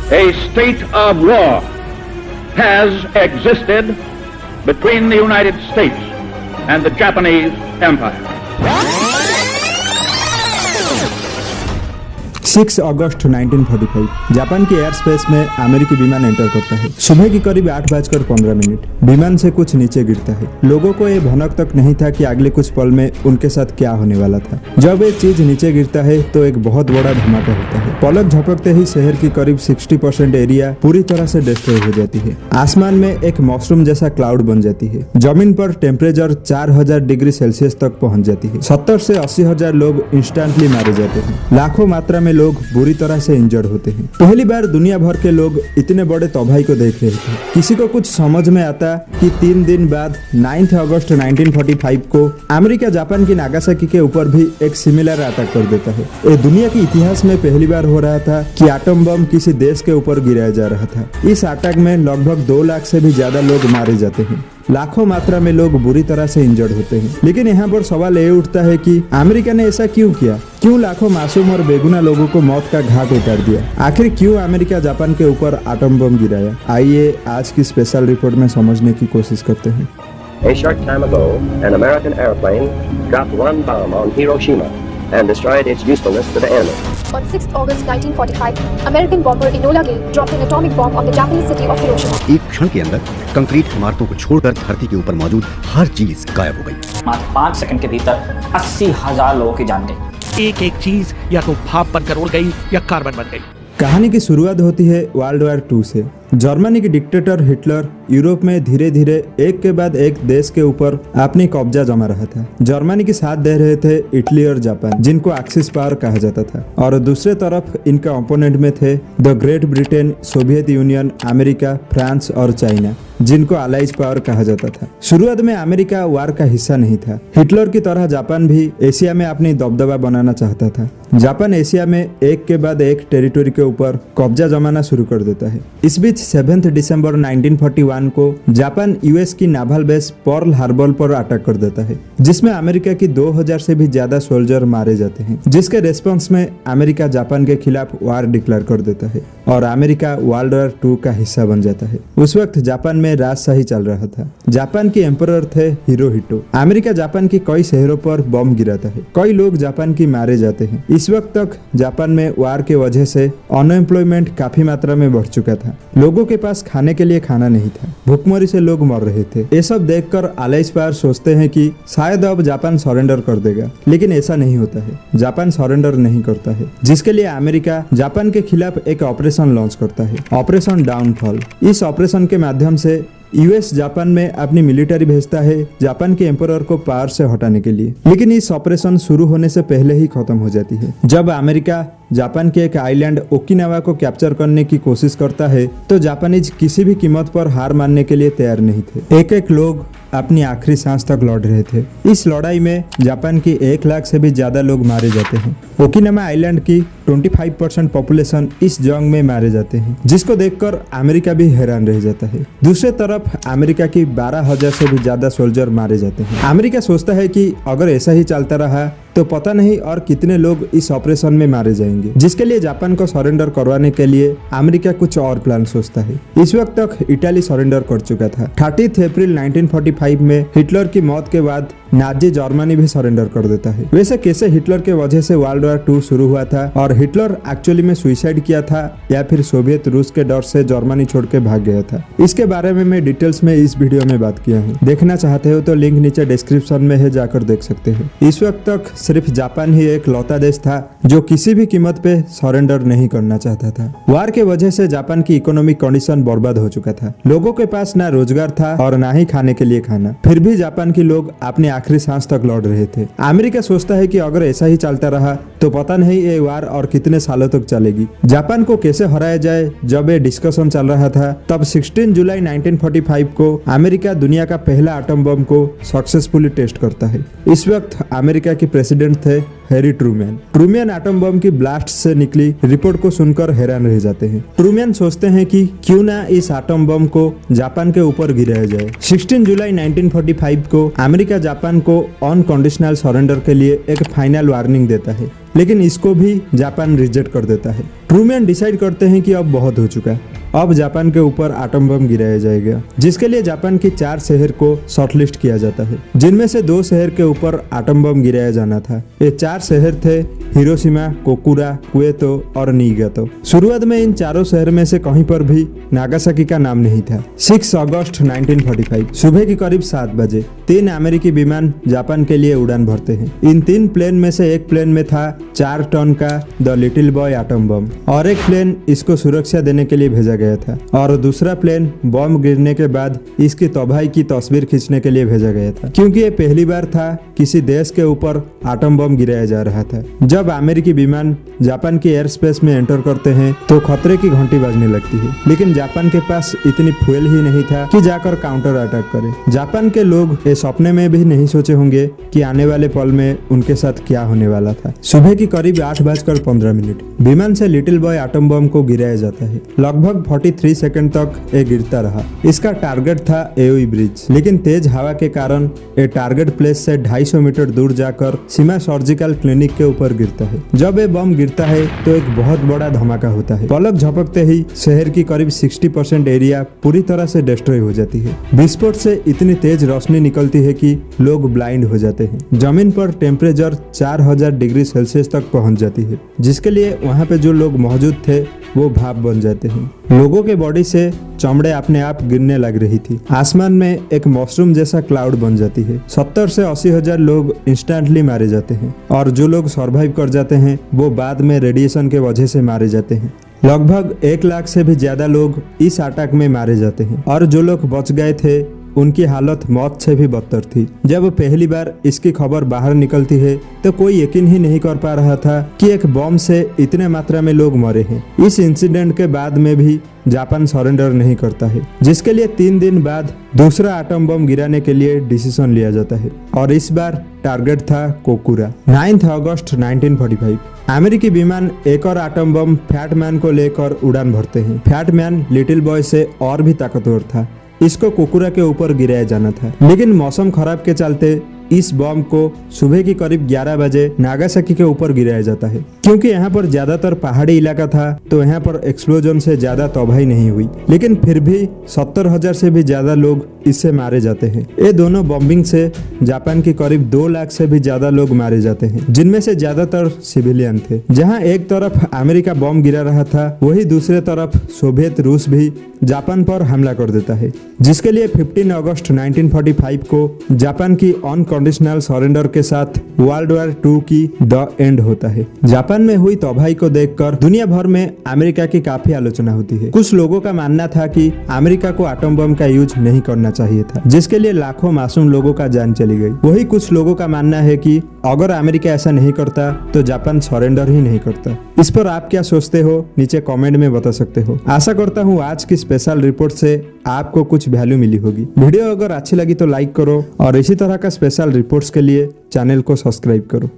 A state of war has existed between the United States and the Japanese Empire. 6 August 1945 Japan के air space में अमेरिकी विमान enter करता है। सुबह की करीब 8:15 विमान से कुछ नीचे गिरता है। लोगों को ये भनक तक नहीं था कि अगले कुछ पल में उनके साथ क्या होने वाला था। जब एक चीज नीचे गिरता है तो एक बहुत बड़ा धमाका होता है। पलक झपकते ही शहर की करीब 60% एरिया पूरी तरह से डिस्ट्रॉय हो जाती है। आसमान में एक मशरूम जैसा क्लाउड बन जाती है। जमीन पर टेम्परेचर 4000 डिग्री सेल्सियस तक पहुंच जाती है। 70 से 80 हजार लोग इंस्टेंटली मारे जाते हैं। लाखों मात्रा में लोग बुरी तरह से इंजर्ड होते हैं। पहली बार दुनिया भर के लोग इतने बड़े तबाही को देख रहे थे। किसी को कुछ समझ में आता कि 3 दिन बाद 9 अगस्त 1945 को अमेरिका जापान की नागासाकी के ऊपर भी एक सिमिलर अटैक कर देता है। ये दुनिया के इतिहास में पहली बार हो रहा था कि एटम बम किसी देश के ऊपर गिराया जा रहा था। इस अटैक में लगभग 2 लाख से भी ज्यादा लोग मारे जाते हैं। लाखों मात्रा में लोग बुरी तरह से इंजर्ड होते हैं। लेकिन यहाँ पर सवाल ये उठता है कि अमेरिका ने ऐसा क्यों किया? क्यों लाखों मासूम और बेगुनाह लोगों को मौत का घाट उतार दिया? आखिर क्यों अमेरिका जापान के ऊपर एटम बम गिराया? आइए आज की स्पेशल रिपोर्ट में समझने की कोशिश करते हैं। A short time ago, an American airplane dropped one bomb on Hiroshima and destroyed its usefulness to the enemy. On 6th August 1945, American bomber Enola Gay dropped an atomic bomb on the Japanese city of Hiroshima. एक क्षण के अंदर concrete इमारतों को छोड़कर धरती के ऊपर मौजूद हर चीज गायब हो गई। मात्र 5 सेकंड के भीतर 80,000 लोगों की जान गई। एक एक चीज या तो भाप बनकर उड़ गई या कार्बन बन गई। कहानी की शुरुआत होती है वर्ल्ड वॉर 2 से। जर्मनी के डिक्टेटर हिटलर यूरोप में धीरे धीरे एक के बाद एक देश के ऊपर अपनी कब्जा जमा रहा था। जर्मनी के साथ दे रहे थे इटली और जापान, जिनको एक्सिस पावर कहा जाता था, और दूसरे तरफ इनका ओपोनेंट में थे the great Britain, Soviet union, America, France और चाइना, जिनको अलाइज पावर कहा जाता था। शुरुआत में अमेरिका वार का हिस्सा नहीं था। हिटलर की तरह जापान भी एशिया में अपनी दबदबा बनाना चाहता था। जापान एशिया में एक के बाद एक टेरिटोरी के ऊपर कब्जा जमाना शुरू कर देता है। इस बीच 7 दिसंबर 1941 को जापान यूएस की नावल बेस पर्ल हार्बर पर अटैक कर देता है, जिसमें अमेरिका की 2000 से भी ज्यादा सोल्जर मारे जाते हैं। जिसके रेस्पॉन्स में अमेरिका जापान के खिलाफ वार डिक्लेयर कर देता है और अमेरिका वर्ल्ड वॉर 2 का हिस्सा बन जाता है। उस वक्त जापान में राजशाही चल रहा था। जापान के एम्परर थे हिरोहितो। अमेरिका जापान की कई शहरों पर बम गिराता है। कई लोग जापान की मारे जाते हैं। इस वक्त तक जापान में वार के वजह से अनएम्प्लॉयमेंट काफी मात्रा में बढ़ चुका था। लोगों के पास खाने के लिए खाना नहीं था। भूखमरी से लोग मर रहे थे। ये सब देखकर अलाइज पावर सोचते हैं कि शायद अब जापान सरेंडर कर देगा, लेकिन ऐसा नहीं होता है। जापान सरेंडर नहीं करता है, जिसके लिए अमेरिका जापान के खिलाफ एक ऑपरेशन लॉन्च करता है, ऑपरेशन डाउनफॉल। इस ऑपरेशन के माध्यम से यूएस जापान में अपनी मिलिट्री भेजता है जापान के एम्परर को पावर से हटाने के लिए। लेकिन इस ऑपरेशन शुरू होने से पहले ही खत्म हो जाती है। जब अमेरिका जापान के एक आइलैंड ओकिनावा को कैप्चर करने की कोशिश करता है तो जापानीज किसी भी कीमत पर हार मानने के लिए तैयार नहीं थे। एक एक लोग अपनी आखिरी सांस तक लड़ रहे थे। इस लड़ाई में जापान की 1 लाख से भी ज्यादा लोग मारे जाते हैं। ओकिनावा आइलैंड की 25% पॉपुलेशन इस जंग में मारे जाते हैं, जिसको देखकर अमेरिका भी हैरान रह जाता है। दूसरे तरफ अमेरिका की 12,000 से भी ज्यादा सोल्जर मारे जाते हैं। अमेरिका सोचता है कि अगर ऐसा ही चलता रहा तो पता नहीं और कितने लोग इस ऑपरेशन में मारे जाएंगे, जिसके लिए जापान को सरेंडर करवाने के लिए अमेरिका कुछ और प्लान सोचता है। इस वक्त तक इटाली सरेंडर कर चुका था। 30 अप्रैल 1945 में हिटलर की मौत के बाद नाजी जर्मनी भी सरेंडर कर देता है। वैसे कैसे हिटलर के वजह से वर्ल्ड वॉर 2 शुरू हुआ था और हिटलर एक्चुअली में सुसाइड किया था या फिर सोवियत रूस के डर से जर्मनी छोड़ के भाग गया था, इसके बारे में मैं डिटेल्स में इस वीडियो में बात किया हूँ। देखना चाहते हो तो लिंक नीचे डिस्क्रिप्शन में है, जाकर देख सकते हो। इस वक्त तक सिर्फ जापान ही एक लौता देश था जो किसी भी कीमत पे सरेंडर नहीं करना चाहता था। वार के वजह से जापान की इकोनॉमिक कंडीशन बर्बाद हो चुका था। लोगों के पास ना रोजगार था और ना ही खाने के लिए खाना। फिर भी जापान के लोग अपने आखिरी सांस तक लड़ रहे थे। अमेरिका सोचता है कि अगर ऐसा ही चलता रहा तो पता नहीं ये वार और कितने सालों तक चलेगी। जापान को कैसे हराया जाए जब ये डिस्कशन चल रहा था, तब 16 जुलाई 1945 को अमेरिका दुनिया का पहला एटम बम को सक्सेसफुली टेस्ट करता है। इस वक्त अमेरिका के प्रेसिडेंट थे Harry Truman. Truman atom bomb की ब्लास्ट से निकली रिपोर्ट को सुनकर हैरान रह जाते हैं। ट्रूमैन सोचते हैं कि क्यों ना इस एटम बम को जापान के ऊपर गिराया जाए। 16 जुलाई 1945 को अमेरिका जापान जापान को अनकंडीशनल सरेंडर के लिए एक फाइनल वार्निंग देता है, लेकिन इसको भी जापान रिजेक्ट कर देता है। ट्रूमैन डिसाइड करते हैं कि अब बहुत हो चुका है, अब जापान के ऊपर एटम बम गिराया जाएगा, जिसके लिए जापान की 4 शहर को शॉर्टलिस्ट किया जाता है, जिनमें से 2 शहर के ऊपर एटम बम गिराया जाना था। ये 4 शहर थे हिरोशिमा, कोकुरा, क्वेतो और नीगातो। शुरुआत में इन चारों शहर में से कहीं पर भी नागासाकी का नाम नहीं था। 6 अगस्त 1945 सुबह की करीब 7 बजे 3 अमेरिकी विमान जापान के लिए उड़ान भरते हैं। इन 3 प्लेन में से एक प्लेन में था 4 टन का the little boy atom bomb और एक प्लेन इसको सुरक्षा देने के लिए भेजा गया था, और दूसरा प्लेन बम गिरने के बाद इसकी तबाही की तस्वीर खींचने के लिए भेजा गया था, क्योंकि ये पहली बार था किसी देश के ऊपर एटम बम गिराया जा रहा था। जब अमेरिकी विमान जापान की एयर स्पेस में एंटर करते हैं तो खतरे की घंटी बजने लगती है, लेकिन जापान के पास इतनी फ्यूल ही नहीं था कि जाकर काउंटर अटैक करे। जापान के लोग ये सपने में भी नहीं सोचे होंगे कि आने वाले पल में उनके साथ क्या होने वाला था। सुबह की करीब 8:15 विमान से लिटिल बॉय एटम बम को गिराया जाता है। लगभग 43 सेकंड तक ये गिरता रहा। इसका टारगेट था एओई ब्रिज, लेकिन तेज हवा के कारण ये टारगेट प्लेस से 250 मीटर दूर जाकर सीमा सर्जिकल क्लिनिक के ऊपर गिरता है। जब ये बम गिरता है तो एक बहुत बड़ा धमाका होता है। पलक झपकते ही शहर की करीब 60% एरिया पूरी तरह से डिस्ट्रॉय हो जाती है। विस्फोट से इतनी तेज रोशनी निकलती है कि लोग ब्लाइंड हो जाते हैं। जमीन पर टेम्परेचर 4000 डिग्री सेल्सियस तक पहुंच जाती है, जिसके लिए वहाँ पे जो लोग मौजूद थे वो भाप बन जाते हैं। लोगों के बॉडी से चमड़े अपने आप गिरने लग रही थी। आसमान में एक मशरूम जैसा क्लाउड बन जाती है। 70 से 80 हजार लोग इंस्टेंटली मारे जाते हैं, और जो लोग सरवाइव कर जाते हैं वो बाद में रेडिएशन के वजह से मारे जाते हैं। लगभग 1 लाख से भी ज्यादा लोग इस अटैक में मारे जाते हैं, और जो लोग बच गए थे उनकी हालत मौत से भी बदतर थी। जब पहली बार इसकी खबर बाहर निकलती है तो कोई यकीन ही नहीं कर पा रहा था कि एक बम से इतने मात्रा में लोग मरे हैं। इस इंसिडेंट के बाद में भी जापान सरेंडर नहीं करता है, जिसके लिए 3 दिन बाद दूसरा एटम बम गिराने के लिए डिसीजन लिया जाता है, और इस बार टारगेट था कोकुरा। 9 अगस्त 1945 अमेरिकी विमान एक और एटम बम फैटमैन को लेकर उड़ान भरते हैं। फैटमैन लिटिल बॉय से और भी ताकतवर था। इसको कोकुरा के ऊपर गिराया जाना था, लेकिन मौसम खराब के चलते इस बम को सुबह की करीब 11 बजे नागासाकी के ऊपर गिराया जाता है। क्योंकि यहाँ पर ज्यादातर पहाड़ी इलाका था तो यहाँ पर एक्सप्लोजन से ज्यादा तबाही नहीं हुई, लेकिन फिर भी 70,000 से भी ज्यादा लोग इससे मारे जाते हैं। ये दोनों बॉम्बिंग से जापान की करीब 2 लाख से भी ज्यादा लोग मारे जाते हैं, जिनमें से ज्यादातर सिविलियन थे। जहाँ एक तरफ अमेरिका बम गिरा रहा था, वही दूसरे तरफ सोवियत रूस भी जापान पर हमला कर देता है, जिसके लिए 15 अगस्त 1945 को जापान की अनकंडीशनल सरेंडर के साथ वर्ल्ड वॉर 2 की द एंड होता है। जापान में हुई तबाही को देखकर दुनिया भर में अमेरिका की काफी आलोचना होती है। कुछ लोगों का मानना था कि अमेरिका को एटम बम का यूज नहीं करना चाहिए था, जिसके लिए लाखों मासूम लोगों का जान चली गई। वही कुछ लोगों का मानना है कि अगर अमेरिका ऐसा नहीं करता तो जापान सरेंडर ही नहीं करता। इस पर आप क्या सोचते हो, नीचे कमेंट में बता सकते हो। आशा करता हूँ आज की स्पेशल रिपोर्ट से आपको कुछ वैल्यू मिली होगी। वीडियो अगर अच्छी लगी तो लाइक करो, और इसी तरह का स्पेशल रिपोर्ट्स के लिए चैनल को सब्सक्राइब करो।